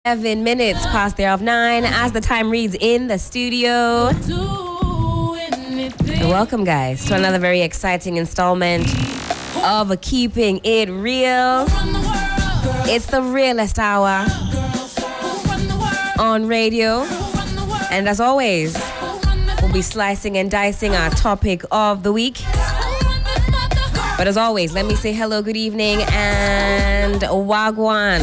7 minutes past the hour of 9 as the time reads in the studio. Welcome, guys, to another very exciting installment of Keeping It Real. It's the realest hour on radio. And as always, we'll be slicing and dicing our topic of the week. But as always, let me say hello, good evening, and wagwan.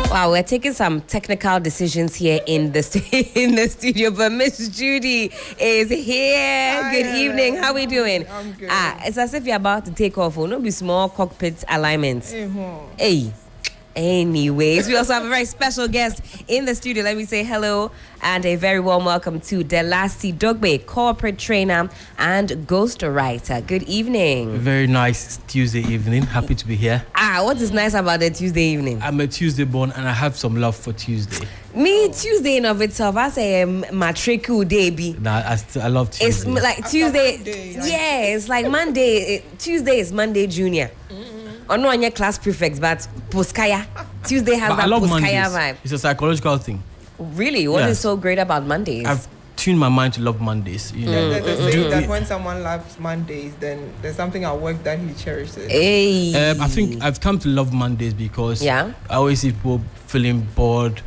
Wow, we're taking some technical decisions here in the studio, but Miss Judy is here. Hi, good evening. How are we doing? I'm good. It's as if you're about to take off. Will not be small cockpit alignments. Hey. Anyways, we also have a very special guest in the studio. Let me say hello and a very warm welcome to Delasi Dogbe, corporate trainer and ghostwriter. Good evening. Very nice Tuesday evening. Happy to be here. What is nice about the Tuesday evening? I'm a Tuesday born and I have some love for Tuesday. Me, Tuesday in of itself, I say matricu day be. Nah, I love Tuesday. It's like Tuesday. Yeah, it's like Monday. Tuesday is Monday Junior. Or no, on your class prefects, but Poskaya. Tuesday has but that I love Poskaya Mondays. vibe. It's a psychological thing. Really? What is so great about Mondays? I've tuned my mind to love Mondays. You know. There's a saying that when someone loves Mondays, then there's something at work that he cherishes. Hey. I think I've come to love Mondays because I always see people feeling bored,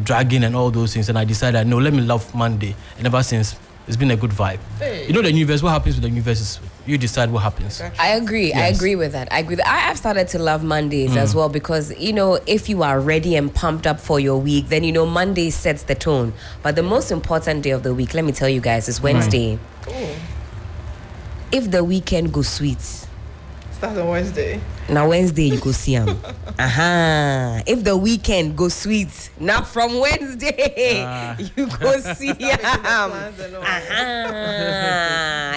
dragging and all those things. And I decided, no, let me love Monday. And ever since, it's been a good vibe. Hey. You know the universe, what happens with the universe is you decide what happens. I agree. Yes. I agree with that. I have started to love Mondays as well because, you know, if you are ready and pumped up for your week, then, you know, Monday sets the tone. But the most important day of the week, let me tell you guys, is Wednesday. If the weekend goes sweet. Starts on Wednesday. Now Wednesday you go see him. If the weekend goes sweet, now from Wednesday you go see him.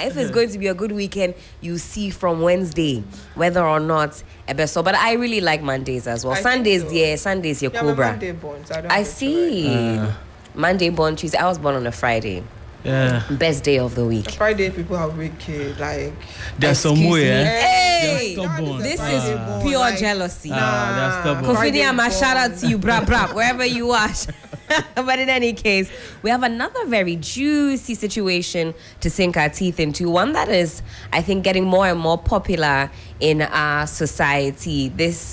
If it's going to be a good weekend, you see from Wednesday whether or not a best. But I really like Mondays as well. Sundays your Cobra. Monday born, so I see. Monday born, Tuesday. I was born on a Friday. Yeah. Best day of the week. Friday people are wicked, like there's some way, Hey, this is pure like, jealousy. That's stubborn. Kofi, I'm a shout out to you, brap, wherever you are. But in any case, we have another very juicy situation to sink our teeth into. One that is, I think, getting more and more popular in our society. This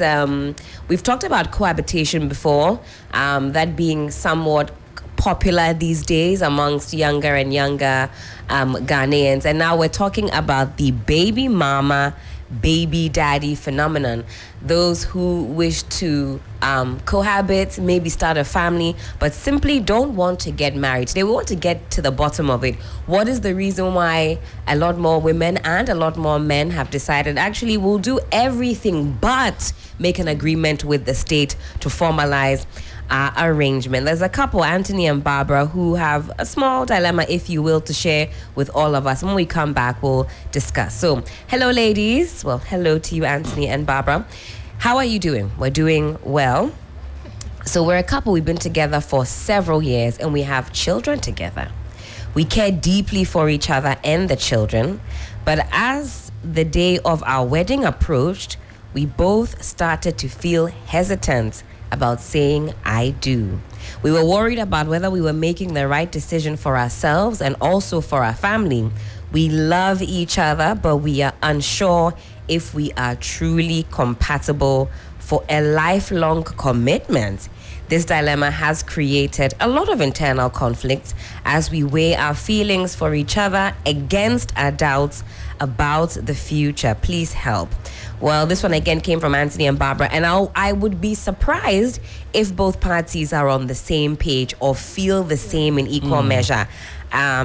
we've talked about cohabitation before, that being somewhat popular these days amongst younger and younger Ghanaians. And now we're talking about the baby mama, baby daddy phenomenon. Those who wish to cohabit, maybe start a family, but simply don't want to get married. They want to get to the bottom of it. What is the reason why a lot more women and a lot more men have decided, actually, we'll do everything but make an agreement with the state to formalize arrangement? There's a couple, Anthony and Barbara, who have a small dilemma, if you will, to share with all of us. When we come back, we'll discuss. So, hello, ladies. Well, hello to you, Anthony and Barbara. How are you doing? We're doing well. So, we're a couple. We've been together for several years, and we have children together. We care deeply for each other and the children. But as the day of our wedding approached, we both started to feel hesitant about saying I do. We were worried about whether we were making the right decision for ourselves and also for our family. We love each other, but we are unsure if we are truly compatible for a lifelong commitment. This dilemma has created a lot of internal conflicts as we weigh our feelings for each other against our doubts about the future. Please help. Well, this one again came from Anthony and Barbara, and I would be surprised if both parties are on the same page or feel the same in equal measure.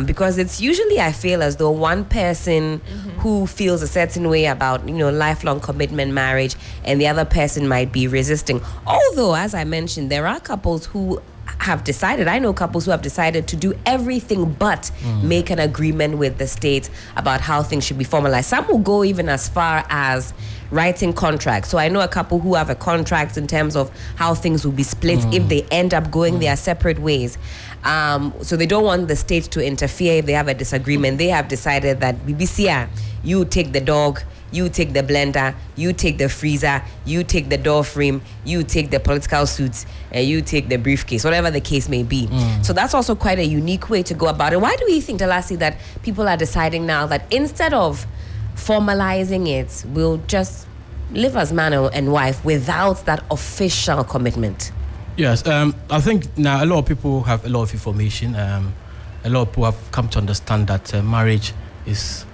Because it's usually, I feel as though one person who feels a certain way about, you know, lifelong commitment, marriage, and the other person might be resisting. Although, as I mentioned, there are couples who have decided, I know couples who have decided to do everything but make an agreement with the state about how things should be formalized. Some will go even as far as writing contracts. So I know a couple who have a contract in terms of how things will be split if they end up going their separate ways. So they don't want the state to interfere if they have a disagreement. They have decided that BBC, you take the dog, you take the blender, you take the freezer, you take the door frame, you take the political suits, and you take the briefcase, whatever the case may be. So that's also quite a unique way to go about it. Why do we think, Dalasi, that people are deciding now that instead of formalizing it, we'll just live as man and wife without that official commitment? Yes, I think now a lot of people have a lot of information. A lot of people have come to understand that marriage is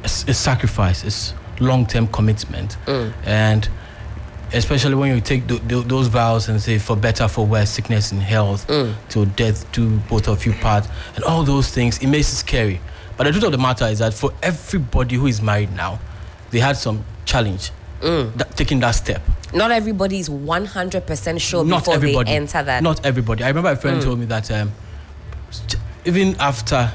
a sacrifice, it's long-term commitment. And especially when you take those vows and say for better, for worse, sickness and health, till death do both of you part, and all those things, it makes it scary. But the truth of the matter is that for everybody who is married now, they had some challenge taking that step. Not everybody is 100% sure before they enter that. Not everybody. I remember a friend told me that even after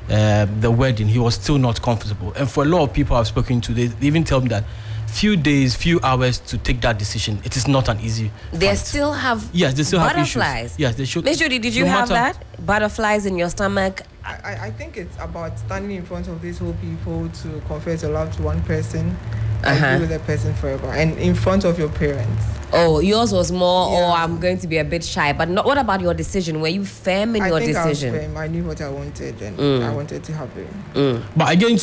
the wedding, he was still not comfortable. And for a lot of people I've spoken to, they even tell me that few days, few hours to take that decision, it is not an easy They fight. still have Yes, they still butterflies. have issues. Yes, they should. Miss Judy, did you have that? Butterflies in your stomach? I think it's about standing in front of these whole people to confess your love to one person and be with a person forever, and in front of your parents. Oh, yours was more, I'm going to be a bit shy. But not, what about your decision? Were you firm in your decision? I was firm. I knew what I wanted, and I wanted to happen. But again,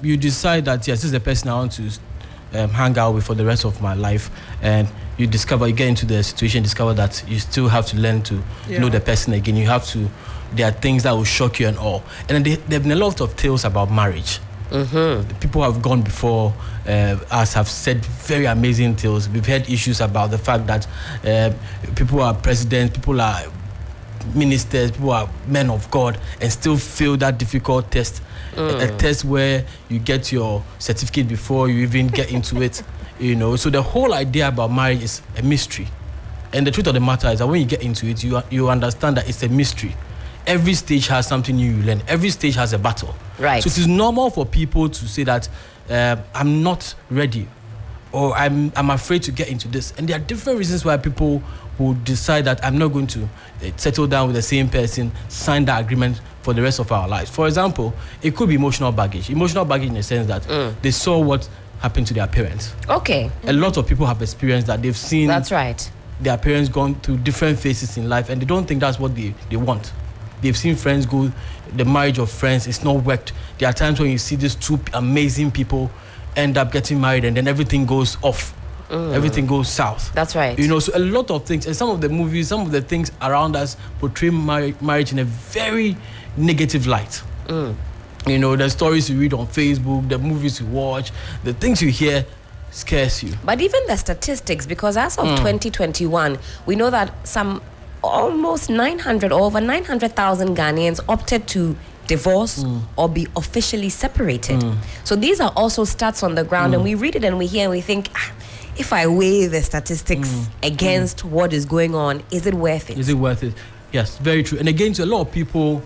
you decide that, yes, this is the person I want to hang out with for the rest of my life, and you get into the situation, discover that you still have to learn to know the person again. You have to, there are things that will shock you and all. And then there have been a lot of tales about marriage. People have gone before us, have said very amazing tales. We've heard issues about the fact that people are presidents, people are ministers, people are men of God, and still fail that difficult test. A test where you get your certificate before you even get into it. So the whole idea about marriage is a mystery. And the truth of the matter is that when you get into it, you understand that it's a mystery. Every stage has something new you learn. Every stage has a battle. Right. So it is normal for people to say that I'm not ready, or I'm afraid to get into this. And there are different reasons why people will decide that I'm not going to settle down with the same person, sign that agreement for the rest of our lives. For example, it could be emotional baggage. Emotional baggage in the sense that they saw what happened to their parents. Okay. A lot of people have experienced that. They've seen their parents gone through different phases in life, and they don't think that's what they want. They've seen friends go, the marriage of friends, it's not worked. There are times when you see these two amazing people end up getting married, and then everything goes off. Everything goes south. That's right. So a lot of things, and some of the movies, some of the things around us portray marriage in a very negative light. The stories you read on Facebook, the movies you watch, the things you hear scares you. But even the statistics, because as of 2021, we know that some almost 900 or over 900,000 Ghanaians opted to divorce or be officially separated. So these are also stats on the ground, and we read it and we hear and we think, if I weigh the statistics against what is going on, is it worth it? Is it worth it? Yes, very true. And again, a lot of people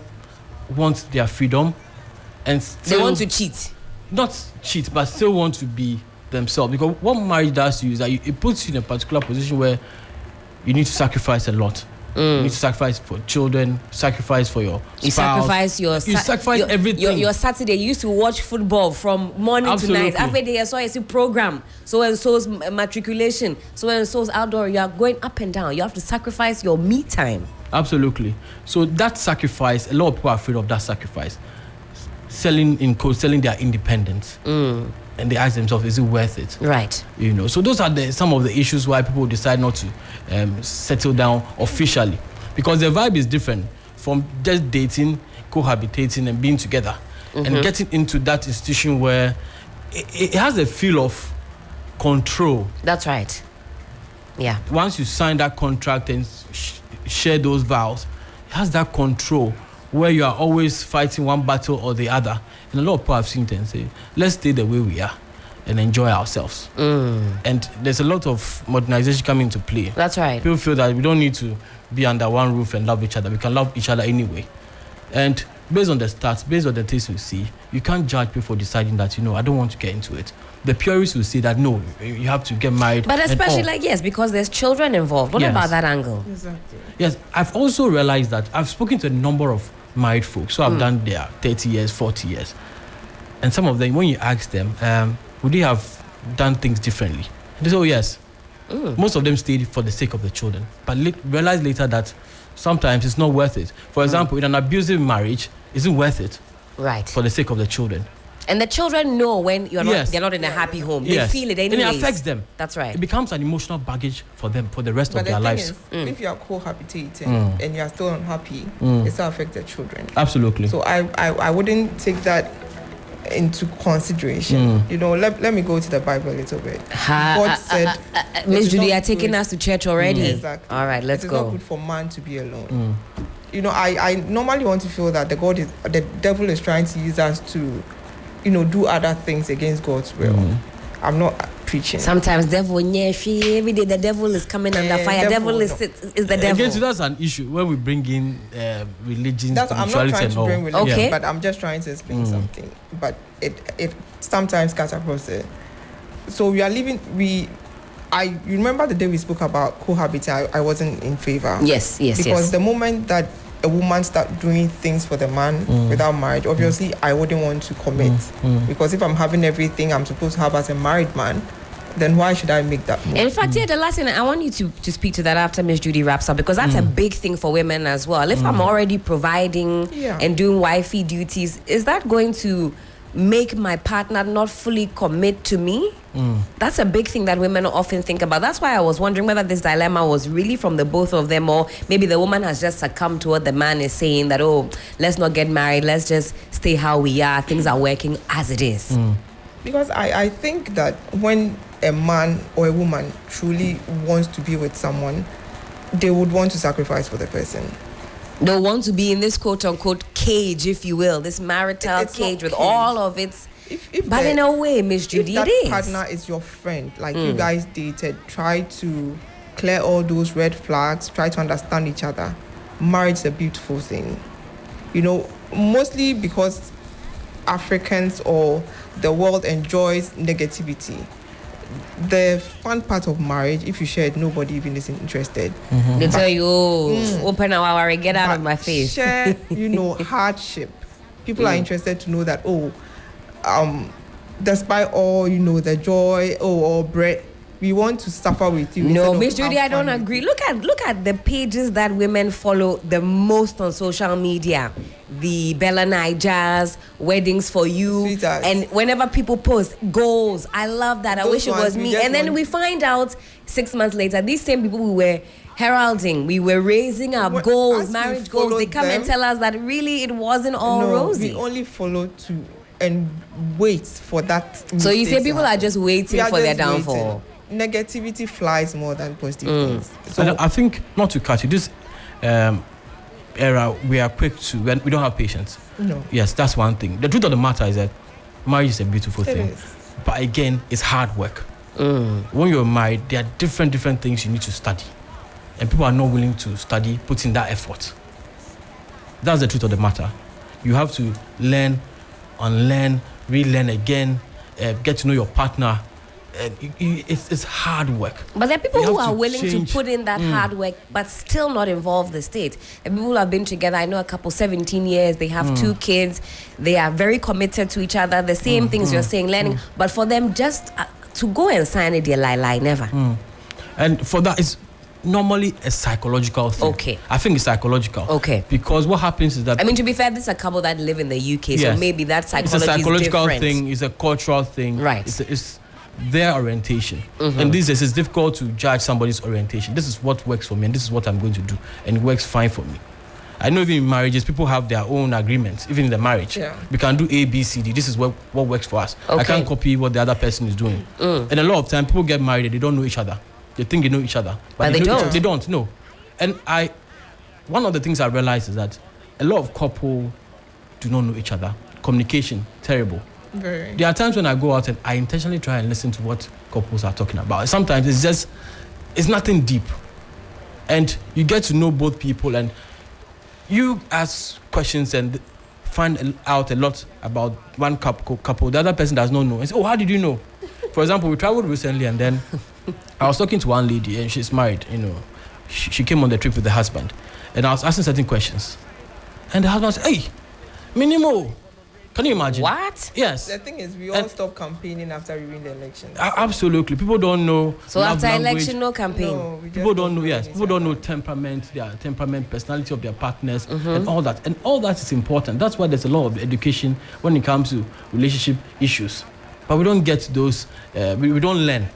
want their freedom, and still, they want to cheat. Not cheat, but still want to be themselves. Because what marriage does to you is that it puts you in a particular position where you need to sacrifice a lot. You need to sacrifice for children, sacrifice for your spouse. You sacrifice everything. Your Saturday, you used to watch football from morning to night. Every day I saw a program. So and so's matriculation. So and so's outdoor. You are going up and down. You have to sacrifice your me time. Absolutely. So that sacrifice, a lot of people are afraid of that sacrifice. Selling their independence. And they ask themselves, is it worth it? Right. So those are some of the issues why people decide not to settle down officially, because the vibe is different from just dating, cohabitating, and being together, and getting into that institution where it has a feel of control. That's right. Yeah. Once you sign that contract and share those vows, it has that control where you are always fighting one battle or the other. And a lot of people have seen it and say, let's stay the way we are and enjoy ourselves. And there's a lot of modernization coming into play. That's right. People feel that we don't need to be under one roof and love each other. We can love each other anyway. And based on the stats, based on the things we see, you can't judge people for deciding that, I don't want to get into it. The purists will say that, no, you have to get married. But especially because there's children involved. What about that angle? Exactly. Yes, I've also realized that I've spoken to a number of married folks. So I've done their 30 years, 40 years. And some of them, when you ask them, would they have done things differently? And they say, oh yes. Most of them stayed for the sake of the children, but realized later that sometimes it's not worth it. For example, in an abusive marriage, is it worth it? Right. For the sake of the children. And the children know when they're not in a happy home. They Yes. feel it anyways. And it affects them. That's right. It becomes an emotional baggage for them for the rest But of the their thing lives. is, if you are cohabitating and you are still unhappy, it still affects the children. Absolutely. So I wouldn't take that into consideration. You know, let me go to the Bible a little bit. God said, Miss "It is Judy, not you're taking good." us to church already. Exactly. All right, let's It is not go. good for man to be alone. You know, I normally want to feel that the devil is trying to use us to, you know, do other things against God's will. I'm not preaching. Sometimes devil, every day the devil is coming under fire. Devil is the devil. Again, so that's an issue when we bring in religion, That's, I'm not spirituality trying and to all. bring religion, Okay. but I'm just trying to explain something. But it sometimes cuts across it. So we are living. You remember the day we spoke about cohabiting? I wasn't in favor. Yes. Because the moment that a woman start doing things for the man without marriage, obviously I wouldn't want to commit. Because if I'm having everything I'm supposed to have as a married man, then why should I make that move? In fact, the last thing I want you to speak to that after Miss Judy wraps up, because that's a big thing for women as well. If I'm already providing and doing wifey duties, is that going to make my partner not fully commit to me? That's a big thing that women often think about. That's why I was wondering whether this dilemma was really from the both of them, or maybe the woman has just succumbed to what the man is saying, that, oh, let's not get married, let's just stay how we are, things are working as it is. Because I think that when a man or a woman truly wants to be with someone, they would want to sacrifice for the person. They'll want to be in this quote-unquote cage, if you will, this marital It's not cage with cage. all of its... If But in a way, Miss if Judy, that it is. partner is your friend, like you guys dated, try to clear all those red flags, try to understand each other. Marriage is a beautiful thing. You know, mostly because Africans or the world enjoys negativity. The fun part of marriage, if you share it, nobody even is interested. They tell you, open our get out of But my face. Share, you know, hardship. People are interested to know that, despite all, you know, the joy or bread, we want to suffer with you. No, instead of Miss Judy, have I don't fun with agree. you. Look at the pages that women follow the most on social media. The Bella Nigers, weddings for you. Sweethearts. And whenever people post goals, I love that. I Those wish it was ones, we me. just And then want- we find out 6 months later, these same people we were heralding, we were raising up When- goals, as we marriage goals. They followed come and them- tell us that really it wasn't all No, rosy. we only follow to and wait for that. So you mistake say to people are happen. just waiting We are for their just downfall. waiting. Negativity flies more than positive things. So And I think, not to cut you, this era, we are quick to, we don't have patience. no, Yes, that's one thing. The truth of the matter is that marriage is a beautiful it thing. is. But again, it's hard work. When you're married, there are different things you need to study. And people are not willing to study, put in that effort. That's the truth of the matter. You have to learn, unlearn, relearn again, get to know your partner. It's hard work. But there are people You who have are to willing change. to put in that hard work but still not involve the state. And people who have been together, I know a couple 17 years, they have 2 kids, they are very committed to each other, the same things you're saying, learning. But for them just to go and sign it, they're like, never. And for that, it's normally a psychological thing. Okay. I think it's psychological. Okay. Because what happens is that I mean, to be fair, this is a couple that live in the UK, Yes. so maybe that it's psychology a psychological is different. thing, it's a cultural thing. Right. It's their orientation. And these days, it's difficult to judge somebody's orientation. This is what works for me, and this is what I'm going to do, and it works fine for me. I know even in marriages, people have their own agreements, even in the marriage. Yeah. We can do A, B, C, D. This is what works for us. I Okay. can't copy what the other person is doing. And a lot of time, people get married and they don't know each other. They think they know each other. But they know don't. They don't, no. And one of the things I realized is that a lot of couples do not know each other. Communication, terrible. Very. There are times when I go out and I intentionally try and listen to what couples are talking about. Sometimes it's nothing deep. And you get to know both people and you ask questions and find out a lot about one couple. The other person does not know. And say, oh, how did you know? For example, we traveled recently and then I was talking to one lady and she's married, you know. She came on the trip with the husband and I was asking certain questions. And the husband said, hey, Minimo, Can you imagine? What? Yes. The thing is, we all stop campaigning after we win the election. Absolutely. People don't know. So love after language. election, no campaign. No, we just People don't know. Yes. anything. People don't know their temperament, personality of their partners, and all that. And all that is important. That's why there's a lot of education when it comes to relationship issues. But we don't get those. We don't learn.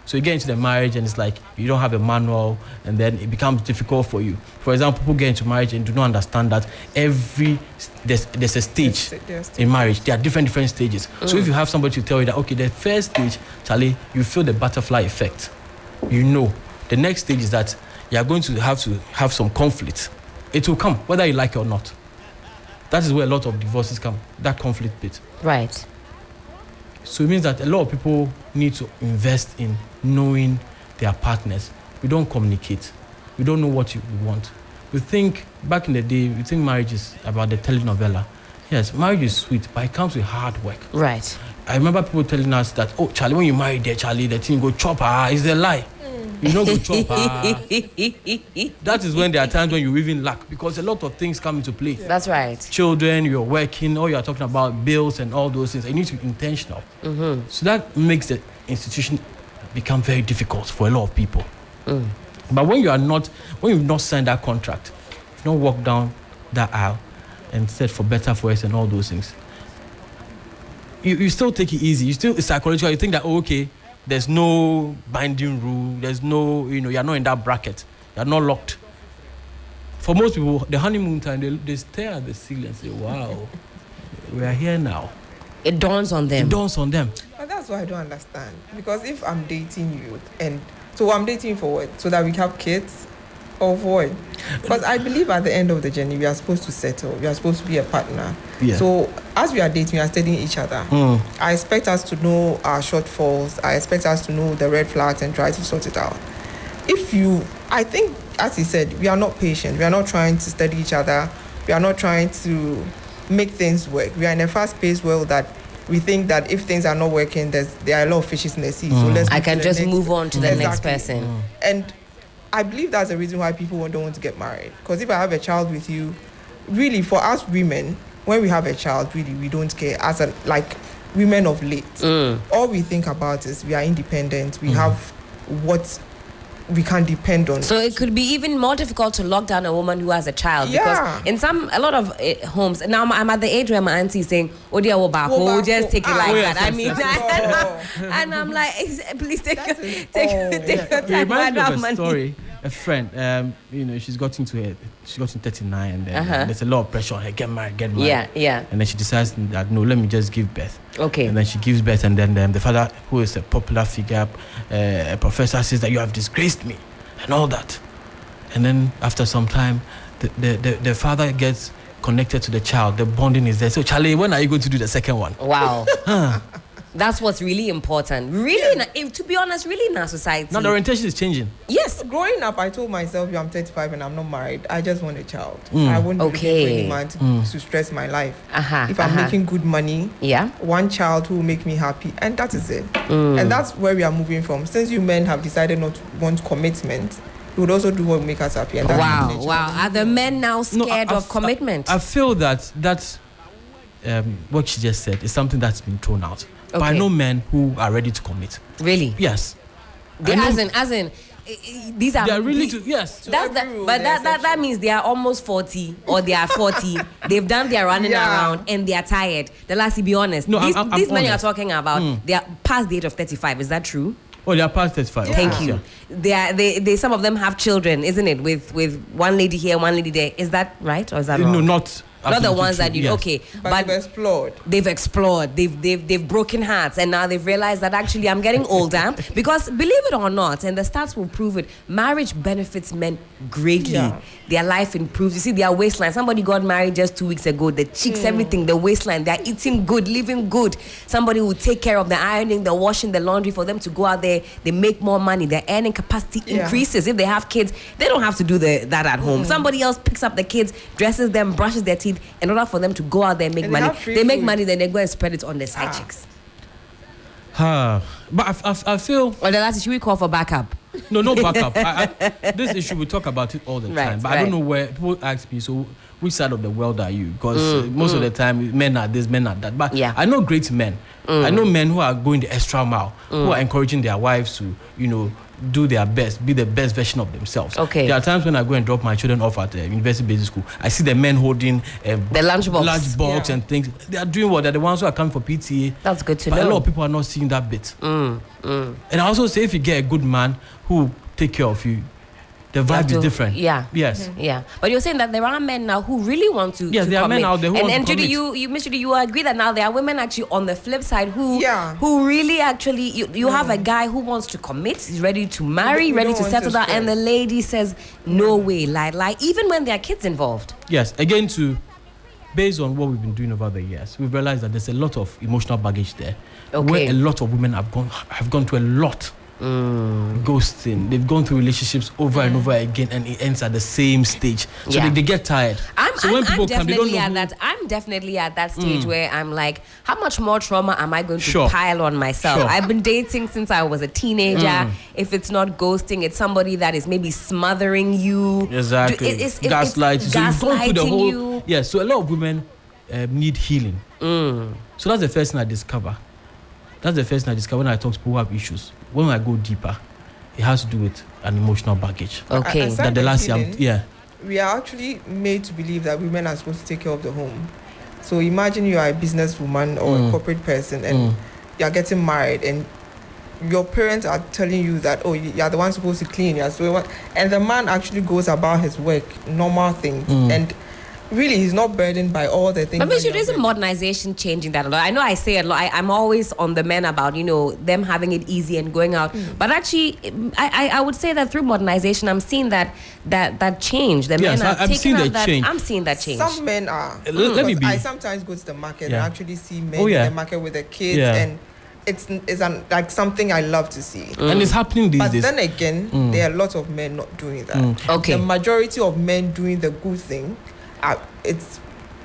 So you get into the marriage and it's like you don't have a manual, and then it becomes difficult for you. For example, people get into marriage and do not understand that there's a stage in marriage. There are different stages. So if you have somebody to tell you that, okay, the first stage, Charlie, you feel the butterfly effect. You know, the next stage is that you are going to have some conflict. It will come whether you like it or not. That is where a lot of divorces come. That conflict bit. Right. So it means that a lot of people need to invest in knowing their partners. We don't communicate. We don't know what we want. We think, back in the day, we think marriage is about the telenovela. Yes, marriage is sweet, but it comes with hard work. Right. I remember people telling us that, oh, Charlie, when you marry there, Charlie, the thing go chop her. It's a lie. You don't go chop her. That is when there are times when you even lack, because a lot of things come into play. That's right. Children, you're working, or you're talking about bills and all those things. You need to be intentional. So that makes the institution become very difficult for a lot of people. But when you've not signed that contract, you've not walked down that aisle and said for better, for us and all those things, you still take it easy. You still, it's psychological. You think that, oh, okay, there's no binding rule. There's no, you're not in that bracket. You're not locked. For most people, the honeymoon time, they stare at the ceiling and say, wow, we are here now. It dawns on them. It dawns on them. But that's what I don't understand. Because if I'm dating you, and so I'm dating you for what? So that we have kids? Or for what? Because I believe at the end of the journey, we are supposed to settle. We are supposed to be a partner. Yeah. So as we are dating, we are studying each other. I expect us to know our shortfalls. I expect us to know the red flags and try to sort it out. I think, as he said, we are not patient. We are not trying to study each other. We are not trying to make things work. We are in a fast-paced world that we think that if things are not working, there are a lot of fishes in the sea. So let's I can just move on to the next person. And I believe that's the reason why people don't want to get married. Because if I have a child with you, really, for us women, when we have a child, really, we don't care. Like women of late, all we think about is we are independent. We have what we can depend on. So it could be even more difficult to lock down a woman who has a child, because in a lot of homes, now I'm at the age where my auntie is saying, "Oh dear, just take it like that." I mean, and I'm like, please take your time. It reminds me of a story. A friend, she's gotten 39, and then there's a lot of pressure on her. Get married. Yeah. And then she decides that no, let me just give birth. Okay. And then she gives birth, and then the father, who is a popular figure, a professor, says that you have disgraced me, and all that. And then after some time, the father gets connected to the child. The bonding is there. So Charlie, when are you going to do the second one? Wow. That's what's really important. Really, to be honest, really in our society. Now the orientation is changing. Yes. Growing up, I told myself, I'm 35 and I'm not married. I just want a child. I won't be looking for any man to stress my life. If I'm making good money, one child who will make me happy, and that is it. And that's where we are moving from. Since you men have decided not to want commitment, we would also do what will make us happy. And wow. Are the men now scared of commitment? I feel that what she just said is something that's been thrown out. Okay. But I know men who are ready to commit. Really? Yes. As in, these are. They are really yes. That means they are almost 40 or they are 40. They've done their running around and they are tired. The last, to be honest, no, these men you are talking about, they are past the age of 35. Is that true? Oh, they are past 35. Thank you. They some of them have children, isn't it? With one lady here, one lady there. Is that right or is that wrong? No, not the ones true. that you yes. okay, but they've explored. They've broken hearts, and now they've realized that actually I'm getting older. Because believe it or not, and the stats will prove it, marriage benefits men greatly. Yeah. Their life improves. You see, their waistline. Somebody got married just 2 weeks ago. The cheeks, everything, the waistline. They're eating good, living good. Somebody will take care of the ironing, the washing, the laundry for them to go out there. They make more money. Their earning capacity increases. If they have kids, they don't have to do that at home. Somebody else picks up the kids, dresses them, brushes their teeth, in order for them to go out there and make money. They make money, then they go and spread it on their side chicks. But I feel. Well, the last, should we call for backup? No backup. This issue, we talk about it all the time, but I don't know where people ask me, so which side of the world are you? Because most of the time, men are this, men are that. But I know great men. I know men who are going the extra mile, who are encouraging their wives to, do their best, be the best version of themselves. Okay. There are times when I go and drop my children off at the university basic school, I see the men holding the lunchbox and things. They are doing what? They're the ones who are coming for PTA. That's good to know. But a lot of people are not seeing that bit. And I also say, if you get a good man who take care of you, the vibe is different. Yeah. Yes. Yeah. But you're saying that there are men now who really want to. Yes, there are men out there who want to commit. And Miss Judy, you agree that now there are women actually on the flip side who really actually you have a guy who wants to commit, he's ready to marry, ready to settle down, and the lady says no way, lie, even when there are kids involved. Yes. Again, based on what we've been doing over the years, we've realized that there's a lot of emotional baggage there. Okay. Where a lot of women have gone through a lot. Ghosting. They've gone through relationships over and over again, and it ends at the same stage. So they get tired. I'm definitely at that stage where I'm like, how much more trauma am I going to pile on myself? I've been dating since I was a teenager. If it's not ghosting, it's somebody that is maybe smothering you. Exactly. Gaslighting. So you've gone through the whole. Yeah. So a lot of women need healing. So that's the first thing I discover. That's the first thing I discover when I talk to people who have issues. When I go deeper, it has to do with an emotional baggage. Okay. That the last year, we are actually made to believe that women are supposed to take care of the home. So imagine you are a businesswoman or a corporate person, and you are getting married, and your parents are telling you that, oh, you are the one supposed to clean. And the man actually goes about his work, normal things, and really he's not burdened by all the things. But isn't modernization changing that a lot? I know I say a lot. I'm always on the men about them having it easy and going out. But actually, I would say that through modernization, I'm seeing that change. The men are taking out that. I'm seeing that change. Some men are. I sometimes go to the market and actually see men in the market with their kids and. It's like something I love to see. And it's happening these days. But then again, there are a lot of men not doing that. Okay. The majority of men doing the good thing, it's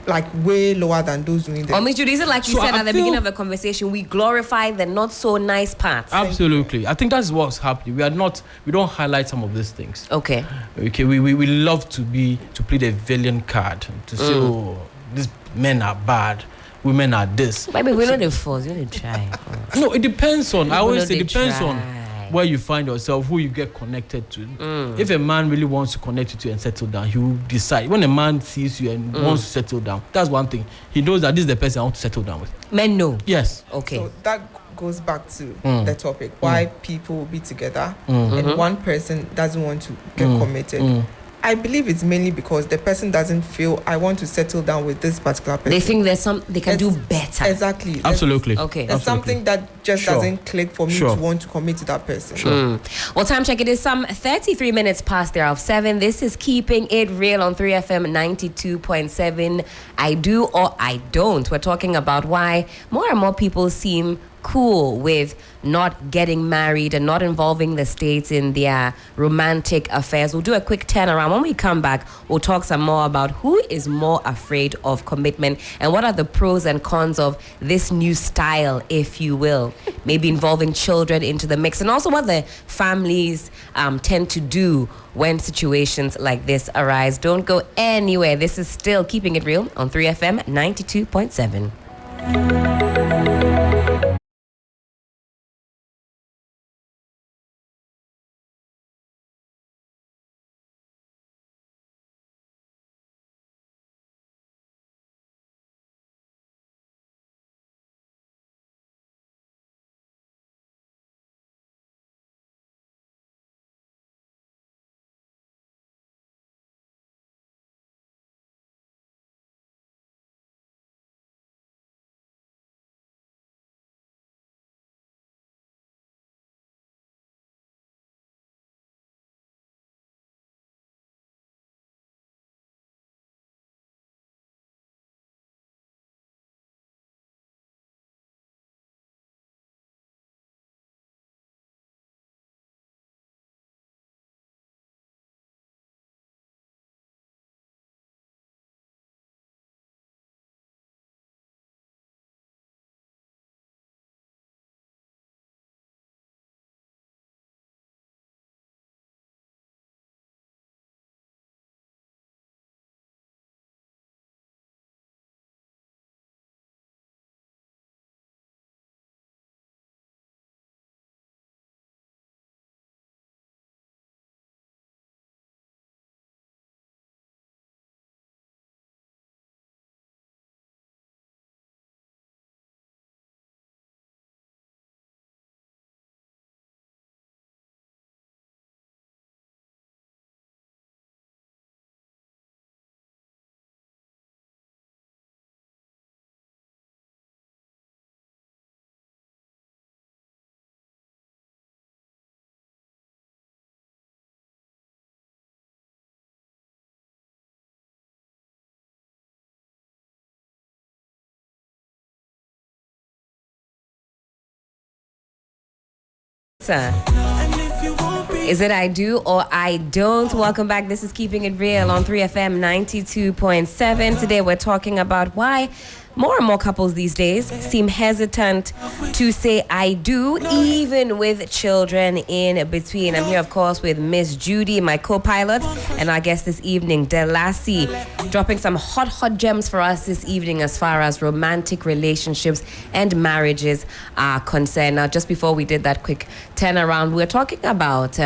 like way lower than those doing the. Miss Judy, is it like you said at the beginning of the conversation, we glorify the not so nice parts? Absolutely. I think that's what's happening. We don't highlight some of these things. Okay. We love to play the villain card, to say, oh, these men are bad. Women are this. Maybe we're not the force. We need to try. No, it depends on. I always say it depends on where you find yourself, who you get connected to. If a man really wants to connect with you and settle down, he will decide. When a man sees you and wants to settle down, that's one thing. He knows that this is the person I want to settle down with. Men know. Yes. Okay. So that goes back to the topic: why people will be together and one person doesn't want to get committed. I believe it's mainly because the person doesn't feel I want to settle down with this particular person. They think they can do better. Exactly. Absolutely. Okay. There's something that just doesn't click for me to want to commit to that person. Well, time check. It is some 33 minutes past the hour of 7. This is Keeping It Real on 3FM 92.7. I do or I don't. We're talking about why more and more people seem cool with not getting married and not involving the states in their romantic affairs. We'll do a quick turnaround. When we come back, we'll talk some more about who is more afraid of commitment and what are the pros and cons of this new style, if you will, maybe involving children into the mix, and also what the families tend to do when situations like this arise. Don't go anywhere. This is still Keeping It Real on 3FM 92.7. answer. Is it I do or I don't? Welcome back. This is Keeping It Real on 3FM 92.7. Today we're talking about why more and more couples these days seem hesitant to say I do, even with children in between. I'm here, of course, with Miss Judy, my co-pilot, and our guest this evening, Delassie, dropping some hot gems for us this evening as far as romantic relationships and marriages are concerned. Now, just before we did that quick turnaround, we're talking about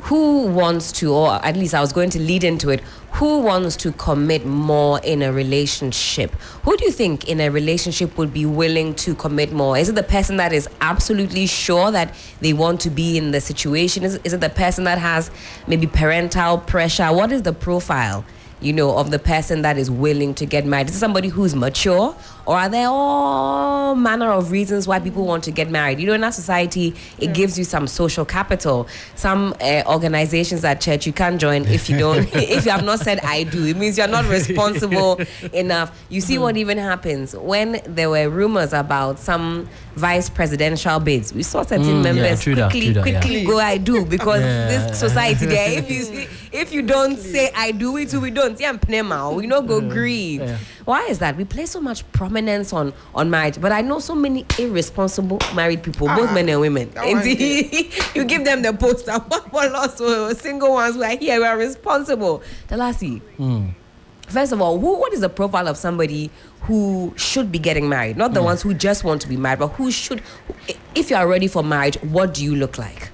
who wants to, or at least I was going to lead into it, who wants to commit more in a relationship? Who do you think in a relationship would be willing to commit more? Is it the person that is absolutely sure that they want to be in the situation? Is it the person that has maybe parental pressure? What is the profile, of the person that is willing to get married? Is it somebody who's mature, or are there all manner of reasons why people want to get married? In our society, it gives you some social capital. Some organizations at church you can't join if you don't, if you have not said I do. It means you're not responsible enough. You see what even happens when there were rumors about some vice presidential bids. We saw certain members quickly go I do, because this society there, if you don't say I do, we don't. Yeah, we don't go grieve. Yeah. Why is that? We place so much prominence on marriage, but I know so many irresponsible married people, both men and women. You give them the poster. What also single ones who are here, we are responsible. Delassie, first of all, what is the profile of somebody who should be getting married? Not the ones who just want to be married, but who should. If you are ready for marriage, what do you look like?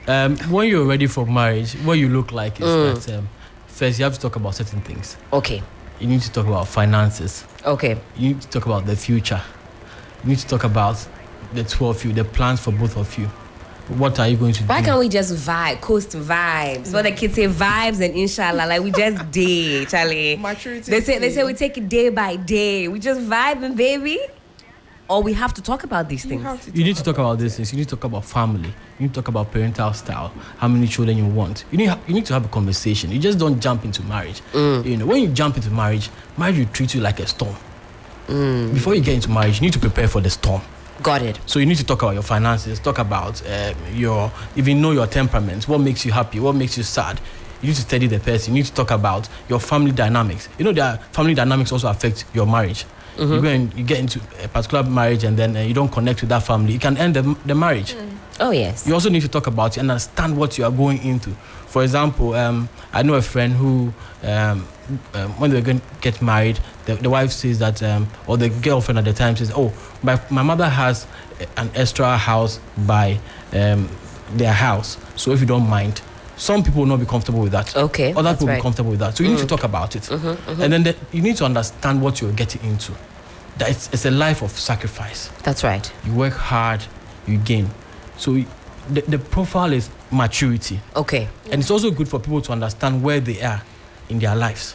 When you're ready for marriage, what you look like is that first you have to talk about certain things. Okay. You need to talk about finances. Okay. You need to talk about the future. You need to talk about the two of you, the plans for both of you. What are you going to do? Why can't we just vibe, coast vibes? What the kids say, vibes and inshallah, like we just date, Charlie. Maturity. They say we take it day by day. We just vibing, baby. Or we have to talk about these things. You need to talk about these things. You need to talk about family. You need to talk about parental style. How many children you want. You need to have a conversation. You just don't jump into marriage. When you jump into marriage will treat you like a storm. Before you get into marriage, you need to prepare for the storm. Got it. So you need to talk about your finances. Talk about your temperament. What makes you happy? What makes you sad? You need to study the person. You need to talk about your family dynamics. Their family dynamics also affect your marriage. You go and you get into a particular marriage and then you don't connect with that family, it can end the marriage. Oh, yes. You also need to talk about it and understand what you are going into. For example, I know a friend who, when they were going to get married, the wife says that, or the girlfriend at the time says, my mother has an extra house by their house. So if you don't mind, some people will not be comfortable with that. Okay. Other people will be comfortable with that. So you need to talk about it. And then you need to understand what you're getting into. That it's a life of sacrifice. That's right. You work hard, you gain. So the profile is maturity. Okay. And it's also good for people to understand where they are in their lives.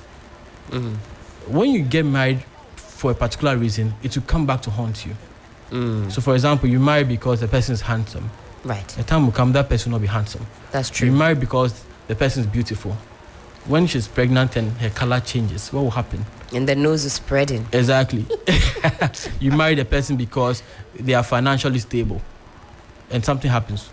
When you get married for a particular reason, it will come back to haunt you. So for example, you marry because the person is handsome. Right. The time will come, that person will not be handsome. That's true. You marry because the person is beautiful. When she's pregnant and her color changes, what will happen? And the nose is spreading. Exactly. You marry the person because they are financially stable. And something happens.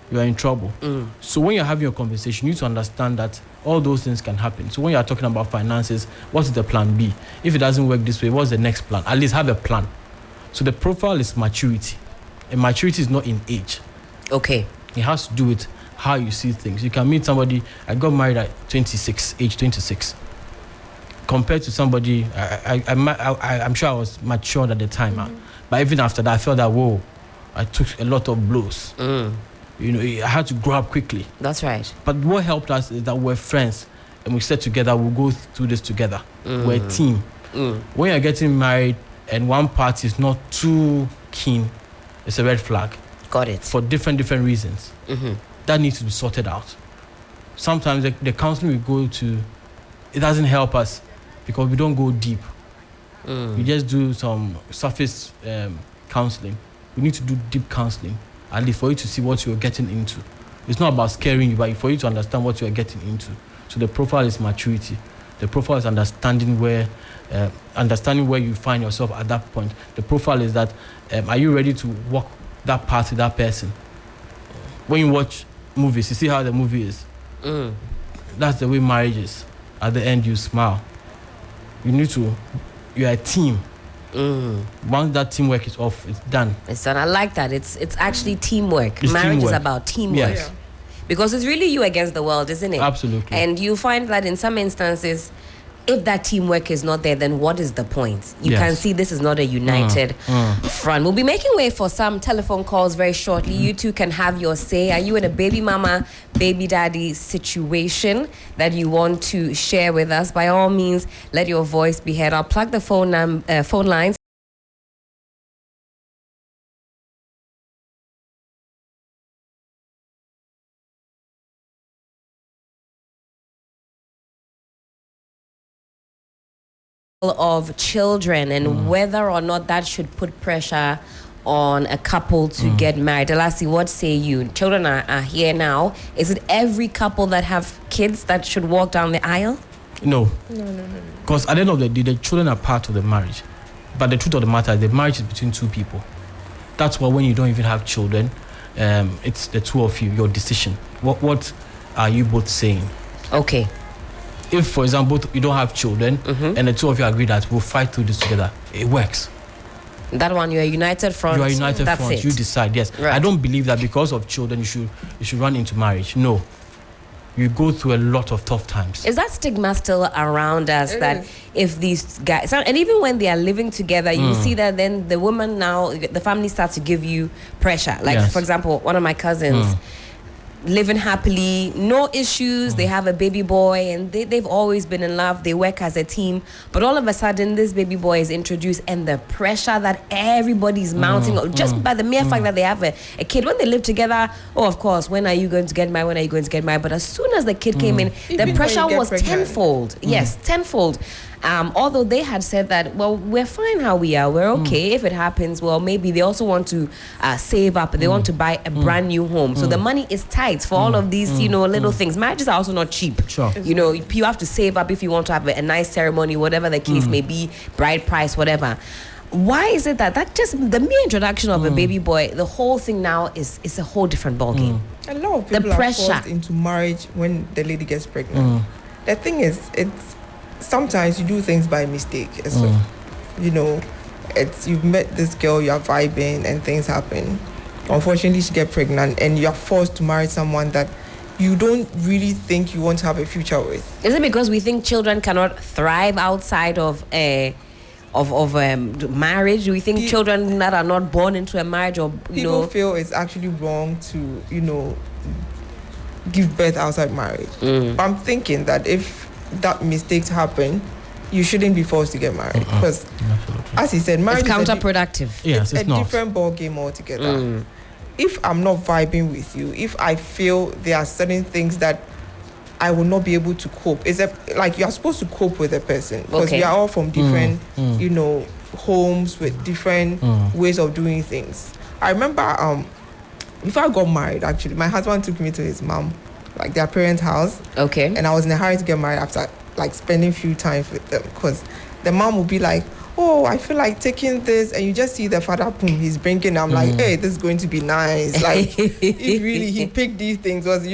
You are in trouble. So when you're having a conversation, you need to understand that all those things can happen. So when you're talking about finances, what is the plan B? If it doesn't work this way, what's the next plan? At least have a plan. So the profile is maturity. And maturity is not in age. Okay. It has to do with how you see things. You can meet somebody, I got married at age 26. Compared to somebody, I'm sure I was matured at the time. But even after that, I felt that, whoa, I took a lot of blows. I had to grow up quickly. That's right. But what helped us is that we're friends. And we said together, we'll go through this together. We're a team. When you're getting married and one party is not too keen, it's a red flag. Got it. For different reasons. That needs to be sorted out. Sometimes the counseling we go to, it doesn't help us because we don't go deep. We just do some surface counseling. We need to do deep counseling, at least for you to see what you're getting into. It's not about scaring you, but for you to understand what you're getting into. So the profile is maturity. The profile is understanding where you find yourself at that point. The profile is that, are you ready to walk that path with that person? when you watch movies, you see how the movie is. That's the way marriage is. At the end, you smile. You're a team. Once that teamwork is off, it's done. It's done. I like that. It's actually teamwork. It's Marriage teamwork. is about teamwork. Yes. Because it's really you against the world, isn't it? Absolutely. And you find that in some instances, if that teamwork is not there, then what is the point? You Yes. can see this is not a united front. We'll be making way for some telephone calls very shortly. You two can have your say. Are you in a baby mama, baby daddy situation that you want to share with us? By all means, let your voice be heard. I'll plug the phone lines. Of children and whether or not that should put pressure on a couple to get married. Elasi, what say you? Children are here now. Is it every couple that have kids that should walk down the aisle? No. Because at the end of the day, the children are part of the marriage. But the truth of the matter is the marriage is between two people. That's why when you don't even have children, it's the two of you, your decision. What are you both saying? Okay. If, for example, you don't have children and the two of you agree that we'll fight through this together, it works. That one, you're a united front. You are united That's front. it. You decide. Yes. Right. I don't believe that because of children you should run into marriage. No. You go through a lot of tough times. Is that stigma still around us It that is. if these guys, and even when they are living together, you see that then the woman now, the family starts to give you pressure. Like, Yes. for example, one of my cousins, living happily, no issues. They have a baby boy and they've always been in love. They work as a team. But all of a sudden, this baby boy is introduced and the pressure that everybody's mounting just by the mere fact that they have a kid. When they live together, oh, of course, when are you going to get married? When are you going to get married? But as soon as the kid came in, Even the when pressure you get was pregnant. tenfold. Yes, tenfold. Although they had said that, well, we're fine how we are. We're okay. If it happens, well, maybe they also want to save up. They want to buy a brand new home. So the money is tight for all of these, little things. Marriages are also not cheap. Sure. You have to save up if you want to have a nice ceremony, whatever the case may be, bride price, whatever. Why is it that just the mere introduction of a baby boy, the whole thing now is a whole different ballgame? A lot of The people are pressure. forced into marriage when the lady gets pregnant. The thing is, it's sometimes you do things by mistake. So, you've met this girl, you're vibing, and things happen. Unfortunately, she get pregnant, and you're forced to marry someone that you don't really think you want to have a future with. Is it because we think children cannot thrive outside of marriage? Do we think children that are not born into a marriage or People feel it's actually wrong to, give birth outside marriage. But I'm thinking that if that mistakes happen, you shouldn't be forced to get married because, as he said, marriage it's is counterproductive? Yes, it's a not. different ball game altogether. If I'm not vibing with you, if I feel there are certain things that I will not be able to cope, like you are supposed to cope with a person because Okay. we are all from different, homes with different ways of doing things. I remember before I got married, actually, my husband took me to his mom, like their parents' house. Okay. And I was in a hurry to get married after like spending few times with them because the mom would be like, oh, I feel like taking this, and you just see the father, boom, he's bringing. I'm like, hey, this is going to be nice. Like, if really he picked these things, was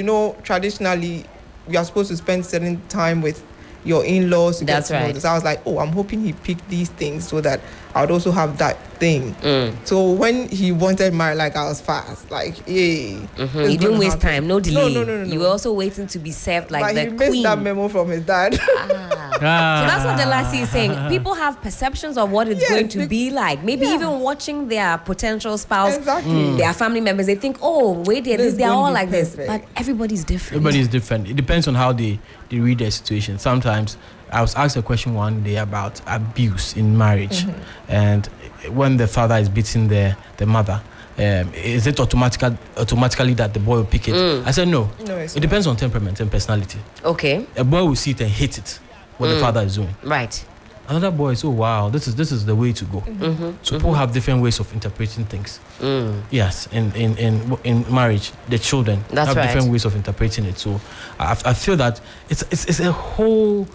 traditionally you are supposed to spend certain time with your in-laws to That's get to know right. this. I was like, oh, I'm hoping he picked these things so that I would also have that thing. So when he wanted married, like I was fast, like, yay. You didn't waste time, no delay. No. You were also waiting to be served like But the he missed queen. that memo from his dad. So that's what the lassie is saying. People have perceptions of what it's Yes, going to be like. Maybe yeah. even watching their potential spouse, Exactly. their family members, they think, oh, wait, This they're is all going to like be this. perfect. But everybody's different. Everybody is different. It depends on how they read their situation. Sometimes I was asked a question one day about abuse in marriage, and when the father is beating the mother, is it automatically that the boy will pick it? I said no. No, it's It depends on temperament and personality. Okay, A boy will see it and hate it what the father is doing. right. Another boy is, oh wow, this is the way to go. So people have different ways of interpreting things. Yes, in marriage, the children have different ways of interpreting it. So I feel that it's a whole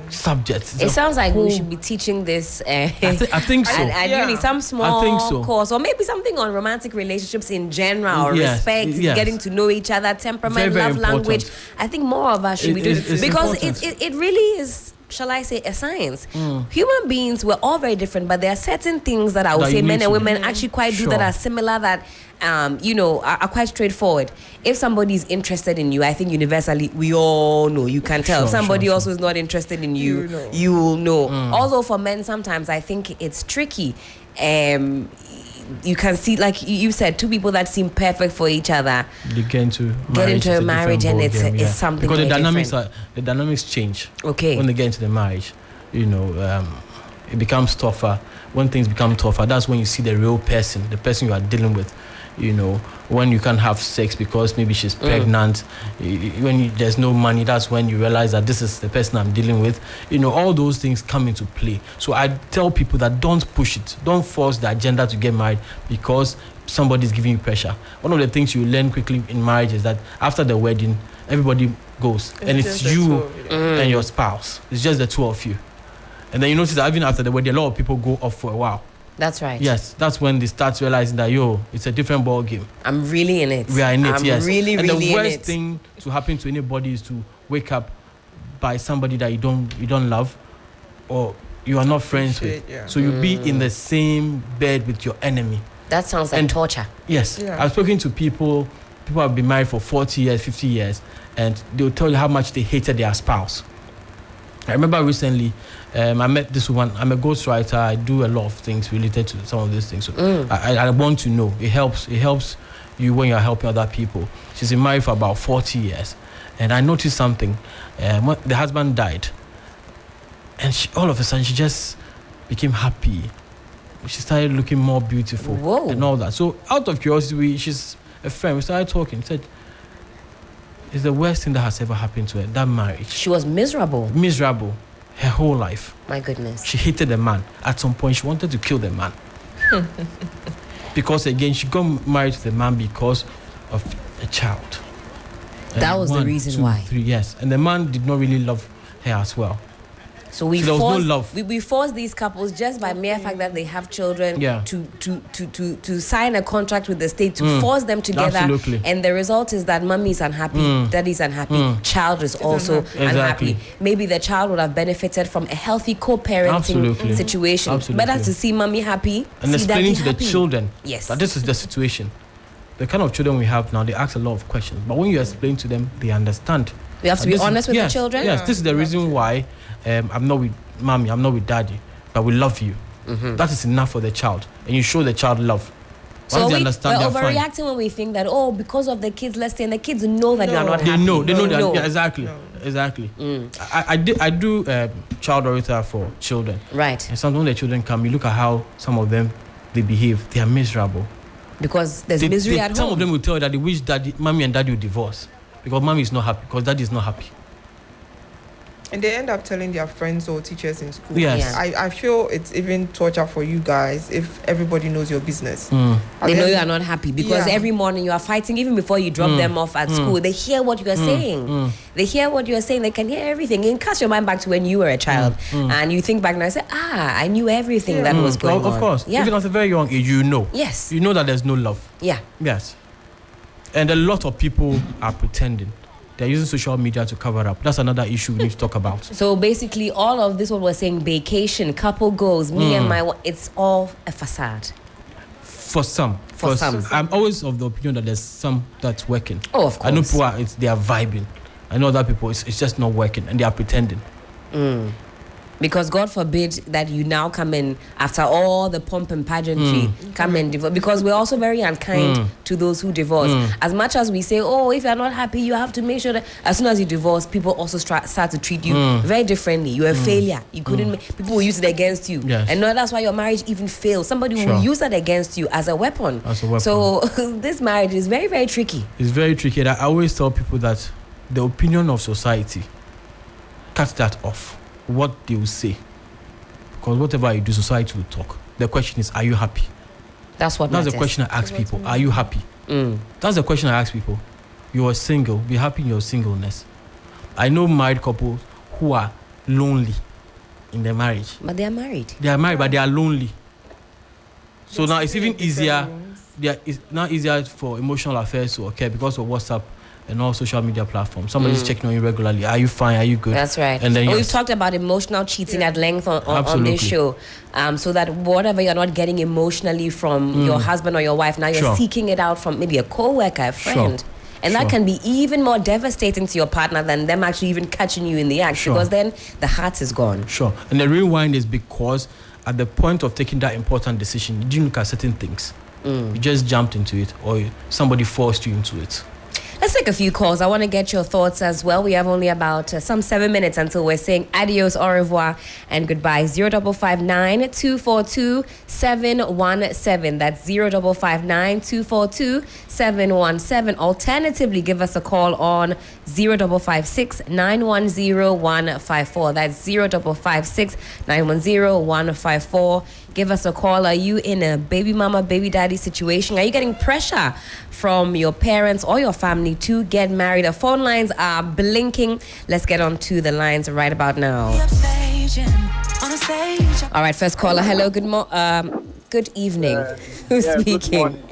subject. It sounds like we should be teaching this. I think so. Really some small course, or maybe something on romantic relationships in general, respect, getting to know each other, temperament, very, very love language. I think more of us should be doing it because it really is. Shall I say, a science. Human beings, we're all very different, but there are certain things that I would say men and women actually quite do that are similar, that are quite straightforward. If somebody is interested in you, I think universally we all know, you can tell. If somebody also is not interested in you, you will know. Although for men, sometimes I think it's tricky. You can see, like you said, two people that seem perfect for each other they get into a marriage, and it's something because the dynamics change. Okay, when they get into the marriage, it becomes tougher. When things become tougher, that's when you see the real person, the person you are dealing with. When you can't have sex because maybe she's pregnant, when there's no money, that's when you realize that this is the person I'm dealing with. All those things come into play. So I tell people that don't push it. Don't force the agenda to get married because somebody's giving you pressure. One of the things you learn quickly in marriage is that after the wedding, everybody goes. And it's you and your spouse. It's just the two of you. And then you notice that even after the wedding, a lot of people go off for a while. That's right. Yes, that's when they start realizing that, it's a different ball game. I'm really in it. We are in it, yes. I'm really, and really in it. the worst thing to happen to anybody is to wake up by somebody that you don't love or you are not friends with. Yeah. So you'll be in the same bed with your enemy. That sounds like torture. Yes. Yeah. I've spoken to people have been married for 40 years, 50 years, and they'll tell you how much they hated their spouse. I remember recently, I met this woman. I'm a ghostwriter. I do a lot of things related to some of these things. So I want to know. It helps you when you're helping other people. She's been married for about 40 years. And I noticed something. When the husband died, and all of a sudden, she just became happy. She started looking more beautiful and all that. So out of curiosity, she's a friend. We started talking. Said, it's the worst thing that has ever happened to her, that marriage. She was miserable. Miserable. Her whole life. My goodness. She hated the man. At some point, she wanted to kill the man. Because again, she got married to the man because of a child. That was the reason why. 3 years. And the man did not really love her as well. So there was no love. We force these couples just by mere fact that they have children to sign a contract with the state to force them together. Absolutely. And the result is that mommy is unhappy, daddy's unhappy, child is also unhappy. Maybe the child would have benefited from a healthy co-parenting situation. Absolutely. Better to see mommy happy, and explaining to the children that this is the situation. The kind of children we have now, they ask a lot of questions. But when you explain to them, they understand. We have to be honest with the children. Yes, this is the reason why I'm not with mommy, I'm not with daddy, but we love you. That is enough for the child. And you show the child love. So we're overreacting when we think that, because of the kids, let's say, and the kids know that you are not happy. They know that. Yeah, exactly. Exactly. I do child orator for children. Right. And sometimes when the children come, you look at how some of them, they behave. They are miserable. Because there's misery at home. Some of them will tell you that they wish mommy and daddy would divorce. Because mommy is not happy, because daddy is not happy. And they end up telling their friends or teachers in school. Yes. I feel it's even torture for you guys if everybody knows your business. They know you are not happy because every morning you are fighting, even before you drop them off at school. They hear what you are saying. They hear what you are saying. They can hear everything. And cast your mind back to when you were a child. And you think back now and say, I knew everything that was going on. Of course. Yeah. Even at a very young age, you know. Yes. You know that there's no love. Yeah. Yes. And a lot of people are pretending. They're using social media to cover up. That's another issue we need to talk about. So basically, all of this, what we're saying, vacation, couple goals, me and my, it's all a facade. For some. I'm always of the opinion that there's some that's working. Oh, of course. I know people they are vibing. I know other people, it's just not working and they are pretending. Because God forbid that you now come in after all the pomp and pageantry, come and divorce. Because we're also very unkind to those who divorce. As much as we say, if you're not happy, you have to make sure that as soon as you divorce, people also start to treat you very differently. You're a failure. You couldn't. People will use it against you. Yes. And no, that's why your marriage even fails. Somebody will use that against you as a weapon. So this marriage is very, very tricky. It's very tricky. And I always tell people that the opinion of society, cut that off. What they will say. Because whatever you do, society will talk. The question is, are you happy? That's what That's matters. the question I ask people. Are you happy? That's the question I ask people. You are single. Be happy in your singleness. I know married couples who are lonely in their marriage. But they are married. They are married, but they are lonely. So now it's even easier. It's now easier for emotional affairs to occur because of WhatsApp and all social media platforms. Somebody's checking on you regularly. Are you fine? Are you good? That's right. And then we've talked about emotional cheating at length on this show. So that whatever you're not getting emotionally from your husband or your wife, now you're seeking it out from maybe a co-worker, a friend. Sure. And that can be even more devastating to your partner than them actually even catching you in the act, because then the heart is gone. Sure. And the rewind is because at the point of taking that important decision, you didn't look at certain things. You just jumped into it, or somebody forced you into it. Let's take a few calls. I want to get your thoughts as well. We have only about some 7 minutes until we're saying adios, au revoir, and goodbye. 0559 242 717. That's 0559 242 717. Alternatively, give us a call on 0556 910 154. That's 0556 910 154. Give us a call. Are you in a baby mama, baby daddy situation? Are you getting pressure from your parents or your family to get married? The phone lines are blinking. Let's get on to the lines right about now. All right, first caller. Hello, good evening. Who's speaking?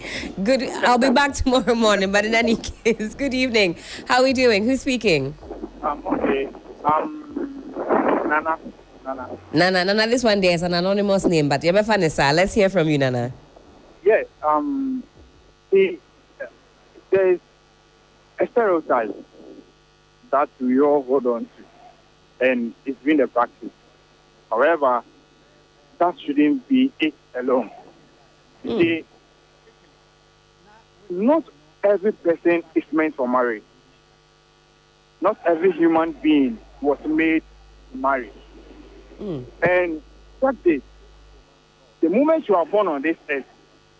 Good. I'll be back tomorrow morning, but in any case, good evening. How are we doing? Who's speaking? Okay. Nana, this one there is an anonymous name, but you're Vanessa. Let's hear from you, Nana. Yes. There's a stereotype that we all hold on to, and it's been a practice. However, that shouldn't be it alone. You see, not every person is meant for marriage. Not every human being was made to marry. And what this? The moment you are born on this earth,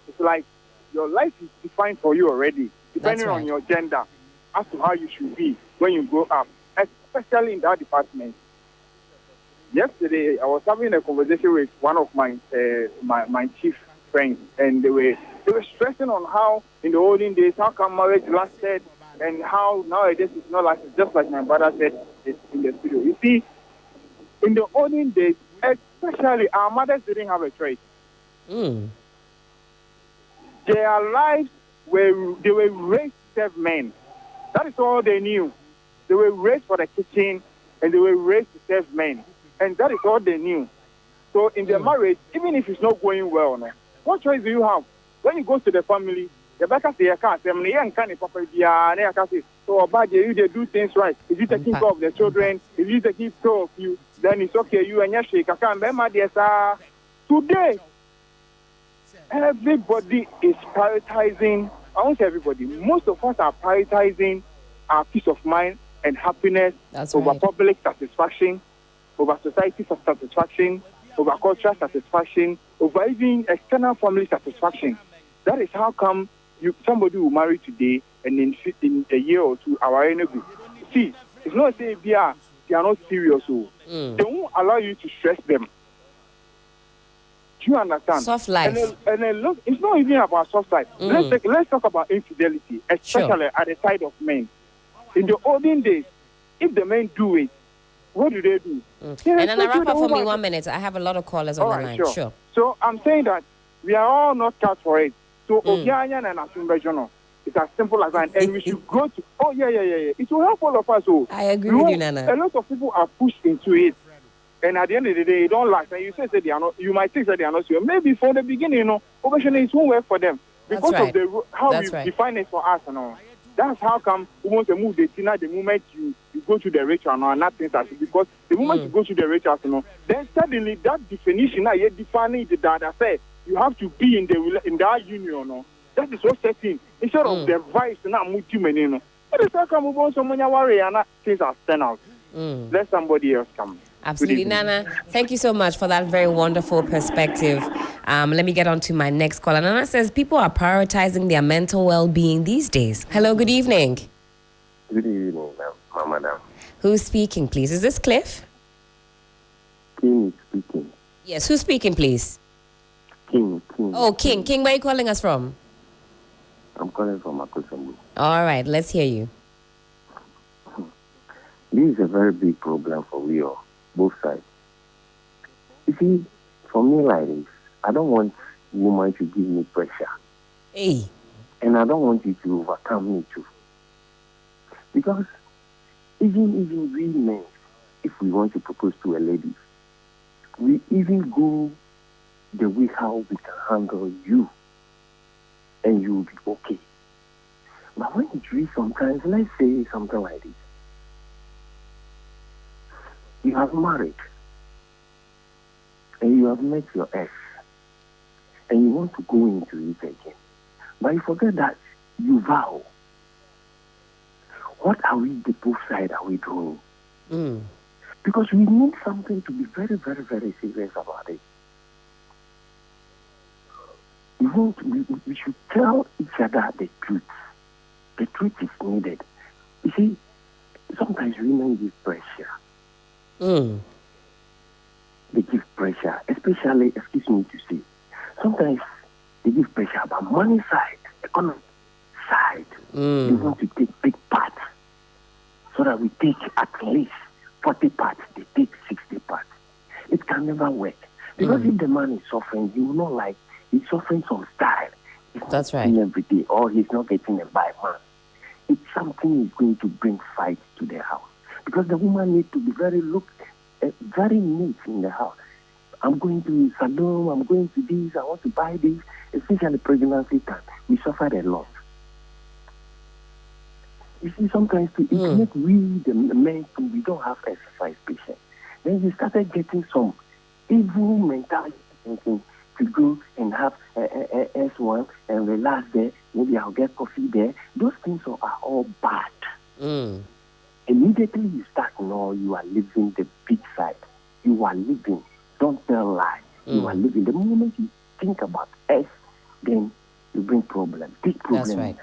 it's like your life is defined for you already, depending on your gender, as to how you should be when you grow up, especially in that department. Yesterday, I was having a conversation with one of my my chief friends, and they were stressing on how in the olden days, how come marriage lasted, and how nowadays it's not like it's just like my brother said in the studio. You see, in the olden days, especially our mothers didn't have a choice. Their lives they were raised to serve men. That is all they knew. They were raised for the kitchen, and they were raised to serve men, and that is all they knew. So in their marriage, even if it's not going well, what choice do you have? When you go to the family, the back say, so you they do things right. If you taking care of the children, if you taking care of you, then it's okay. You and your shake. Today, everybody is prioritizing. I won't say everybody. Most of us are prioritizing our peace of mind and happiness over public satisfaction, over society satisfaction, over cultural satisfaction, over even external family satisfaction. That is how come somebody will marry today and in a year or two, our enemy. See, it's not say they are not serious. They won't allow you to stress them. Do you understand? Soft life. And look, it's not even about soft life. Let's talk about infidelity, especially at the side of men. In the olden days, if the men do it, what do they do? And then wrap up for me 1 minute. I have a lot of callers on the line. Sure. So I'm saying that we are all not cut for it. So Obianya and Asumbejono, it's as simple as that. And we should go to, it will help all of us. I agree with you, Nana. A lot of people are pushed into it. And at the end of the day, it don't last. And you say they are not, you might think that they are not sure. Maybe from the beginning, obviously it won't work for them. Because of how we define it for us and all. That's how come we want to move the Tina the moment you go to the ritual and nothing starts. Because the moment you go to the ritual, then suddenly that definition you're defining that I say you have to be in that union. That is what setting. Instead of the vice not moving. That is how come we want someone to worry and things are stand out. Let somebody else come. Absolutely, Nana. Thank you so much for that very wonderful perspective. Let me get on to my next caller. Nana says people are prioritizing their mental well-being these days. Hello, good evening. Good evening, madam. Who's speaking, please? Is this Cliff? Kim is speaking. Yes, who's speaking, please? King. Oh, King. King, where are you calling us from? I'm calling from Akosambu. All right, let's hear you. This is a very big problem for we all, both sides. You see, for me like this, I don't want woman to give me pressure. Hey. And I don't want you to overcome me too. Because even we men, if we want to propose to a lady, we even go the way how we can handle you. And you will be okay. But when you read sometimes, let's say something like this. You have married. And you have met your ex. And you want to go into it again. But you forget that you vow. What are we, the both sides, are we doing? Because we need something to be very, very, very serious about it. We should tell each other the truth. The truth is needed. You see, sometimes women give pressure. They give pressure, especially, excuse me to say, sometimes they give pressure about money side, economic side. They want to take big parts so that we take at least 40 parts, they take 60 parts. It can never work. Because if the man is suffering, you will not like, he's suffering some style. That's right. Every day, or he's not getting a buy man. It's something is going to bring fight to the house. Because the woman needs to be very neat in the house. I'm going to salon, I'm going to this, I want to buy this. Especially pregnancy time, we suffered a lot. You see, sometimes it makes we, the men, we don't have exercise patience. Then we started getting some evil mentality thinking to go and have S1 and relax there. Maybe I'll get coffee there. Those things are all bad. Immediately you start, you are living the big side. You are living. Don't tell lies. You are living. The moment you think about S, then you bring problems. Big problems. That's right.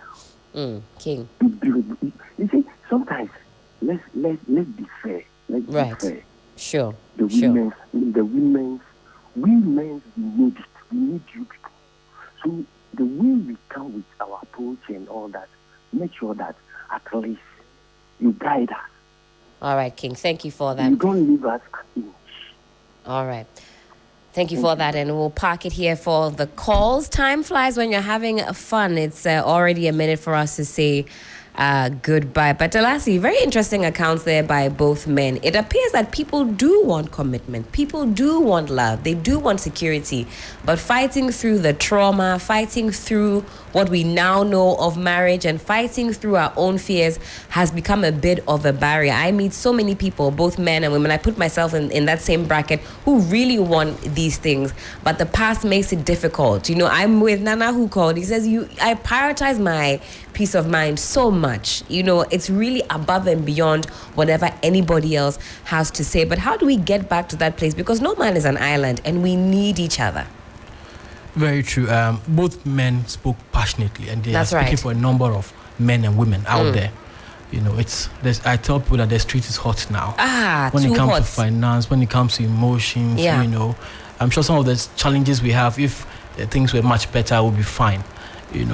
King. You see, sometimes let's be fair. Let's be fair. Sure. We need it. We need you people. So the way we come with our approach and all that, make sure that at least you guide us. All right, King. Thank you for that. You don't leave us an inch. All right. Thank you for that, and we'll park it here for the calls. Time flies when you're having fun. It's already a minute for us to say goodbye. But Dalasi, very interesting accounts there by both men. It appears that people do want commitment. People do want love. They do want security. But fighting through the trauma, fighting through what we now know of marriage, and fighting through our own fears has become a bit of a barrier. I meet so many people, both men and women, I put myself in that same bracket, who really want these things, but the past makes it difficult. I'm with Nana, who called. He says, I prioritize my peace of mind so much. It's really above and beyond whatever anybody else has to say. But how do we get back to that place? Because no man is an island, and we need each other. Very true. Both men spoke passionately, and they That's are speaking right. for a number of men and women out there. I tell people that the street is hot now. When it comes to finance, when it comes to emotions, I'm sure some of the challenges we have, if things were much better, would be fine.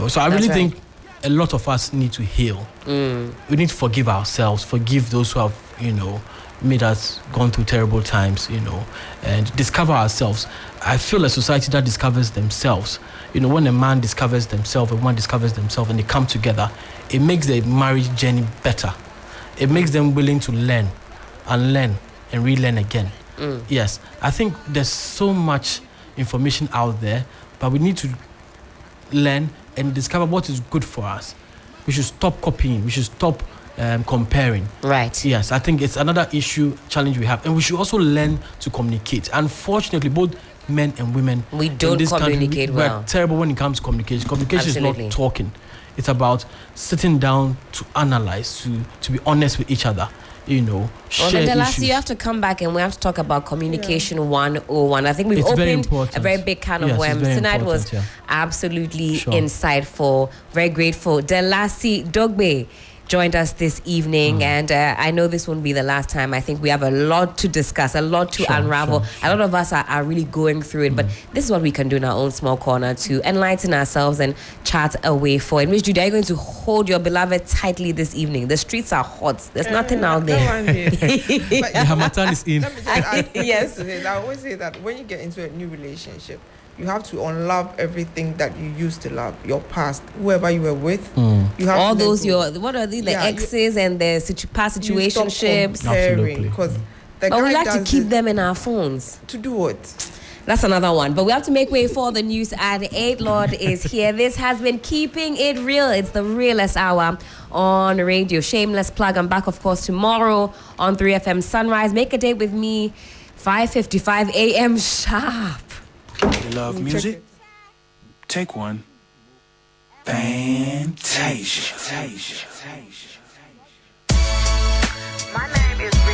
So I really think a lot of us need to heal. We need to forgive ourselves, forgive those who have, made us gone through terrible times, and discover ourselves. I feel a society that discovers themselves, when a man discovers themselves, a woman discovers themselves, and they come together, it makes the marriage journey better. It makes them willing to learn and relearn again. Yes, I think there's so much information out there, but we need to learn and discover what is good for us. We should stop copying. We should stop comparing. Right. Yes, I think it's another challenge we have. And we should also learn to communicate. Unfortunately, both men and women, we don't communicate well. We're terrible when it comes to communication. Communication Absolutely. is not talking. It's about sitting down to analyze, to be honest with each other. Share the last issues. you have to come back and we have to talk about communication 101. I think we've opened a very big can of worms. Tonight was absolutely insightful. Very grateful. Dalasi Dogbe, joined us this evening, and I know this won't be the last time. I think we have a lot to discuss, a lot to unravel. A lot of us are really going through it, but this is what we can do in our own small corner to enlighten ourselves and chat a way forward. Miss Judy, are you going to hold your beloved tightly this evening? The streets are hot. There's nothing out there. The Hamatan is in. Yes. I always say that when you get into a new relationship, you have to unlove everything that you used to love, your past, whoever you were with. You have all to those what are these, the exes and the past situationships? Because but we like to keep them in our phones. To do what? That's another one. But we have to make way for the news at 8. Lord is here. This has been Keeping It Real. It's the realest hour on radio. Shameless plug. I'm back, of course, tomorrow on 3FM Sunrise. Make a date with me, 5:55 a.m. sharp. You love music? Take one. Fantasia.